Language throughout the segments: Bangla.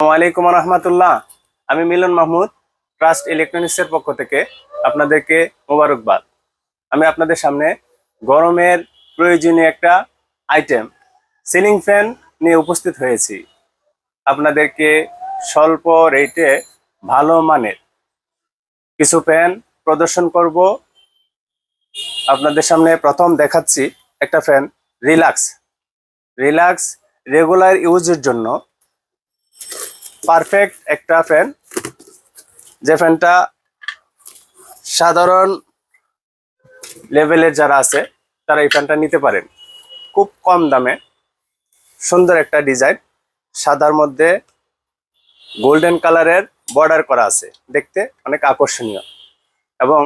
ওয়ালাইকুম রহমতুল্লাহ। আমি মিলন মাহমুদ, ট্রাস্ট ইলেকট্রনিক্সের পক্ষ থেকে আপনাদেরকে মোবারকবাদ। আমি আপনাদের সামনে গরমের প্রয়োজনীয় একটা আইটেম সিলিং ফ্যান নিয়ে উপস্থিত হয়েছি। আপনাদেরকে স্বল্প রেটে ভালো মানের কিছু ফ্যান প্রদর্শন করব। আপনাদের সামনে প্রথম দেখাচ্ছি একটা ফ্যান রিল্যাক্স রিল্যাক্স রেগুলার ইউজের জন্য পারফেক্ট একটা ফ্যান। যে ফ্যানটা সাধারণ লেভেলের যারা আছে তারা এই ফ্যানটা নিতে পারেন খুব কম দামে। সুন্দর একটা ডিজাইন, সাদার মধ্যে গোল্ডেন কালারের বর্ডার করা আছে, দেখতে অনেক আকর্ষণীয় এবং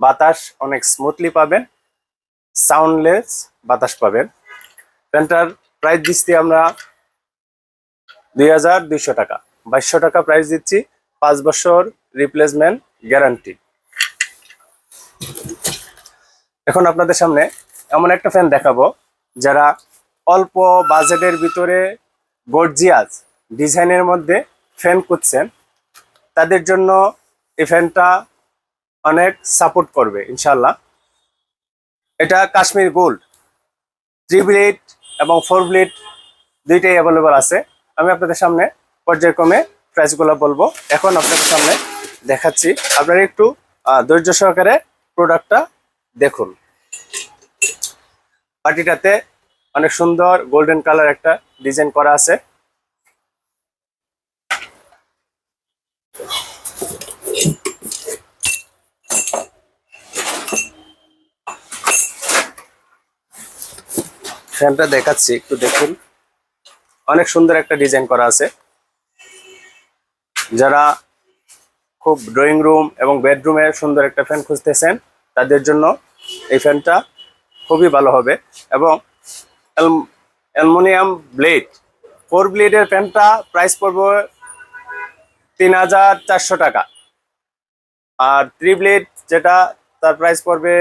বাতাস অনেক স্মুথলি পাবেন, সাউন্ডলেস বাতাস পাবেন। ফ্যানটার প্রাইস দিচ্ছি আমরা 2200 টাকা, 2200 টাকা প্রাইস দিচ্ছি। 5 বছর রিপ্লেসমেন্ট গ্যারান্টি। এখন আপনাদের সামনে এমন একটা ফ্যান দেখাবো যারা অল্প বাজেটের ভিতরে গর্জিয়াস ডিজাইনের মধ্যে ফ্যান খুঁজছেন, তাদের জন্য এই ফ্যানটা অনেক সাপোর্ট করবে ইনশাল্লাহ। এটা কাশ্মীর গোল্ড 3 ব্লেড এবং 4 ব্লেড দুইটাই অ্যাভেলেবল আছে। আমি আপনাদের সামনে পর্যায়ক্রমে প্রাইসগুলো বলবো। এখন আপনাদের সামনে দেখাচ্ছি, আপনারা একটু ধৈর্য সহকারে প্রোডাক্টটা দেখুন। পাটিটাতে অনেক সুন্দর গোল্ডেন কালার একটা ডিজাইন করা আছে। ফ্যানটা দেখাচ্ছি, একটু দেখুন, অনেক সুন্দর একটা ডিজাইন করা আছে। যারা খুব ড্রয়িং রুম এবং বেডরুমে সুন্দর একটা ফ্যান খুঁজতেছেন তাদের জন্য এই ফ্যানটা খুবই ভালো হবে। এবং অ্যালুমিনিয়াম ব্লেড 4 ব্লেডের ফ্যানটা প্রাইস পড়বে 3400 টাকা, আর 3 ব্লেড যেটা তার প্রাইস পড়বে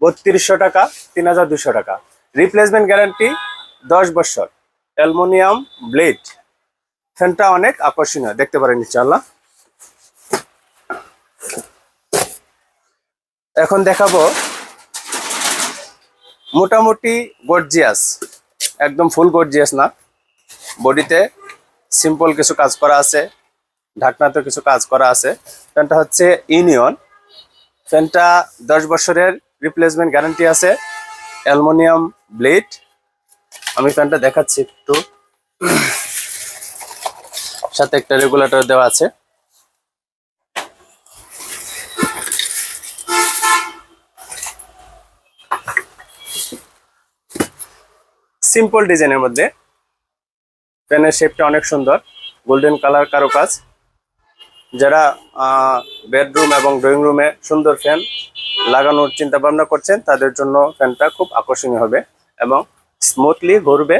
3200 টাকা, 3200 টাকা। রিপ্লেসমেন্ট গ্যারান্টি 10 বছর। অ্যালুমিনিয়াম ব্লেড ফ্যানটা অনেক আকর্ষণীয়, দেখতে পারেন ইনশাআল্লাহ। এখন দেখাবো মোটামুটি গর্জিয়াস, একদম ফুল গর্জিয়াস না, বডিতে সিম্পল কিছু কাজ করা আছে, ঢাকনাতে কিছু কাজ করা আছে। ফ্যানটা হচ্ছে ইউনিয়ন। ফ্যানটা 10 বছরের রিপ্লেসমেন্ট গ্যারান্টি আছে, অ্যালুমিনিয়াম ব্লেড। আমি ফ্যানটা দেখাচ্ছি একটু, সাথে একটা রেগুলেটর দেওয়া আছে। সিম্পল ডিজাইনের মধ্যে ফ্যানের শেপটা অনেক সুন্দর, গোল্ডেন কালার কারুকাজ। যারা বেডরুম এবং ড্রয়িং রুমে সুন্দর ফ্যান লাগানোর চিন্তা ভাবনা করছেন তাদের জন্য ফ্যানটা খুব আকর্ষণীয় হবে এবং স্মুথলি ঘুরবে।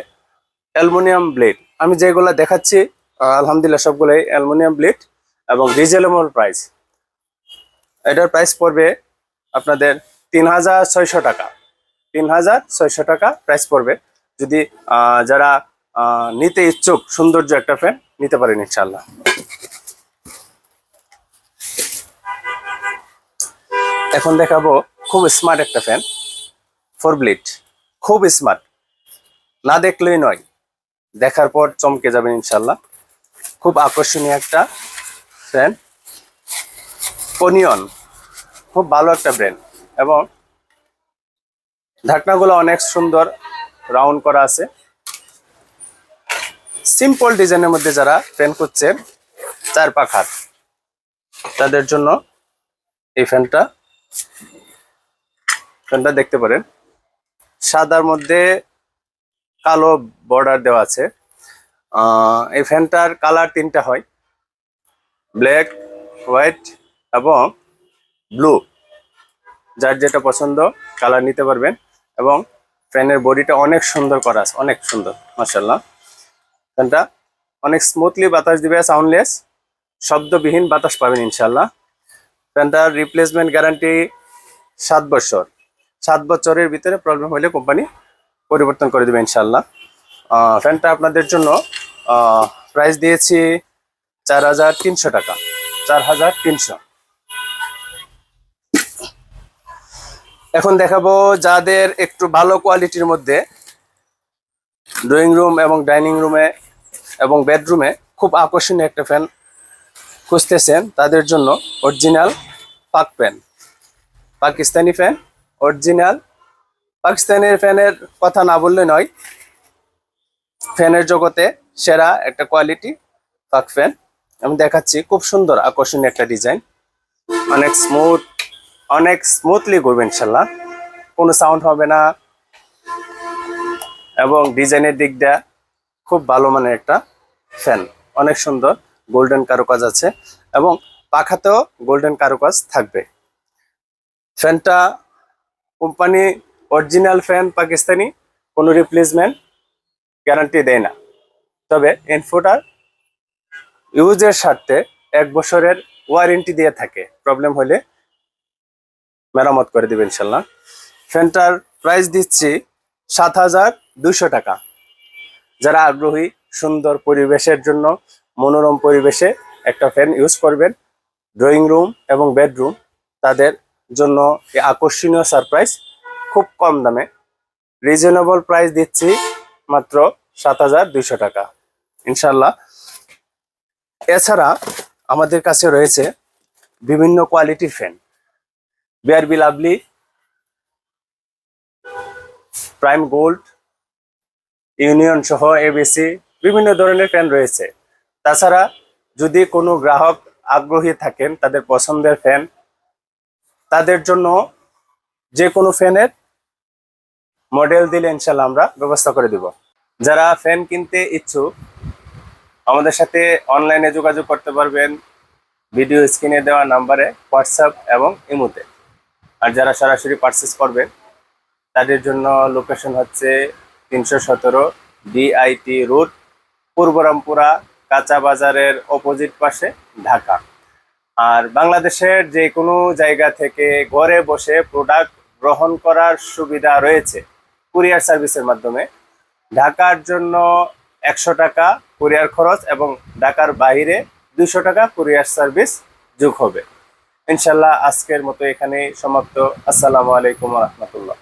অ্যালুমিনিয়াম ব্লেড আমি যেগুলো দেখাচ্ছি আলহামদুলিল্লাহ সবগুলোই অ্যালুমিনিয়াম ব্লেড এবং রিজনেবল প্রাইস। এটার প্রাইস পড়বে আপনাদের 3600 টাকা, 3600 টাকা প্রাইস পড়বে। যদি যারা নিতে ইচ্ছুক সৌন্দর্য একটা ফ্যান নিতে পারেন ইনশাল্লাহ। এখন দেখাবো খুব স্মার্ট একটা ফ্যান, 4 ব্লেড, খুব স্মার্ট, না দেখলেই নয়, দেখার পর চমকে যাবেন ইনশাল্লাহ। খুব আকর্ষণীয় একটা ফ্যান, ওনিয়ন, খুব ভালো একটা ব্র্যান্ড এবং ঢাকনাগুলো অনেক সুন্দর রাউন্ড করা আছে। সিম্পল ডিজাইনের মধ্যে যারা ফ্যান খুঁজছেন 4 পাখার, তাদের জন্য এই ফ্যানটা দেখতে পারেন। সাদার মধ্যে কালো বর্ডার দেওয়া আছে। এই ফ্যানটার কালার 3টা হয়, ব্ল্যাক, হোয়াইট এবং ব্লু। যার যেটা পছন্দ কালার নিতে পারবেন এবং ফ্যানের বডিটা অনেক সুন্দর করা আছে, অনেক সুন্দর মাশাআল্লাহ। ফ্যানটা অনেক স্মুথলি বাতাস দিবে, সাউন্ডলেস, শব্দবিহীন বাতাস পাবেন ইনশাল্লাহ। ফ্যানটার রিপ্লেসমেন্ট গ্যারান্টি 7 বছর। 7 বছরের ভিতরে প্রবলেম হলে কোম্পানি পরিবর্তন করে দেবে ইনশাল্লাহ। ফ্যানটা আপনাদের জন্য প্রাইস দিয়েছি 4300 টাকা, 4300। এখন দেখাবো যাদের একটু ভালো কোয়ালিটির মধ্যে ড্রয়িং রুম এবং ডাইনিং রুমে এবং বেডরুমে খুব আকর্ষণীয় একটা ফ্যান খুঁজতেছেন, তাদের জন্য অরিজিনাল পাক fan, Pakistani fan, original Pakistani ফ্যানের কথা না বললে নয়, ফ্যানের জগতে সেরা একটা কোয়ালিটি পাক ফ্যান আমি দেখাচ্ছি। খুব সুন্দর আকর্ষণীয় একটা ডিজাইন, অনেক স্মুথলি ঘুরবে ইনশাল্লাহ, কোনো সাউন্ড হবে না এবং ডিজাইনের দিকটা খুব ভালো মানের একটা ফ্যান, অনেক সুন্দর গোল্ডেন কারুকাজ আছে এবং পাখাতেও গোল্ডেন কারুকাজ থাকবে। ফ্যানটা কোম্পানি অরিজিনাল ফ্যান, পাকিস্তানি, কোনো রিপ্লেসমেন্ট গ্যারান্টি দেয় না, তবে ইনফোটার ইউজের স্বার্থে 1 বছরের ওয়ারেন্টি দিয়ে থাকে, প্রবলেম হলে মেরামত করে দেবে ইনশাল্লাহ। ফ্যানটার প্রাইস দিচ্ছি 7200 টাকা। যারা আগ্রহী সুন্দর পরিবেশের জন্য, মনোরম পরিবেশে একটা ফ্যান ইউজ করবেন ড্রয়িং রুম এবং বেডরুম, তাদের জন্য এই আকর্ষণীয় সারপ্রাইজ খুব কম দামে রিজনেবল প্রাইস দিচ্ছি মাত্র 7200 টাকা ইনশাল্লাহ। এছাড়া আমাদের কাছে রয়েছে বিভিন্ন কোয়ালিটির fan, BRB lovely, prime gold, union সহ এবিসি, বিভিন্ন ধরনের ফ্যান রয়েছে। তাছাড়া যদি কোনো গ্রাহক আগ্রহী থাকেন তাদের পছন্দের ফ্যান, তাদের জন্য যে কোনো ফ্যানের মডেল দিলে ইনশাল্লাহ আমরা ব্যবস্থা করে দিব। যারা ফ্যান কিনতে ইচ্ছুক আমাদের সাথে অনলাইনে যোগাযোগ করতে পারবেন ভিডিও স্ক্রিনে দেওয়া নাম্বারে, হোয়াটসঅ্যাপ এবং ইমোতে। আর যারা সরাসরি পারচেস করবেন তাদের জন্য লোকেশন হচ্ছে 317 ডিআইটি রোড, পূর্বরামপুরা কাঁচা বাজারের অপোজিট পাশে, ঢাকা। আর বাংলাদেশের যে কোনো জায়গা থেকে ঘরে বসে প্রোডাক্ট গ্রহণ করার সুবিধা রয়েছে কুরিয়ার সার্ভিসের মাধ্যমে। ঢাকার জন্য 100 টাকা কুরিয়ার খরচ এবং ঢাকার বাইরে 200 টাকা কুরিয়ার সার্ভিস যোগ হবে ইনশাল্লাহ। আজকের মতো এখানেই সমাপ্ত। আসসালামু আলাইকুম ওয়া রাহমাতুল্লাহ।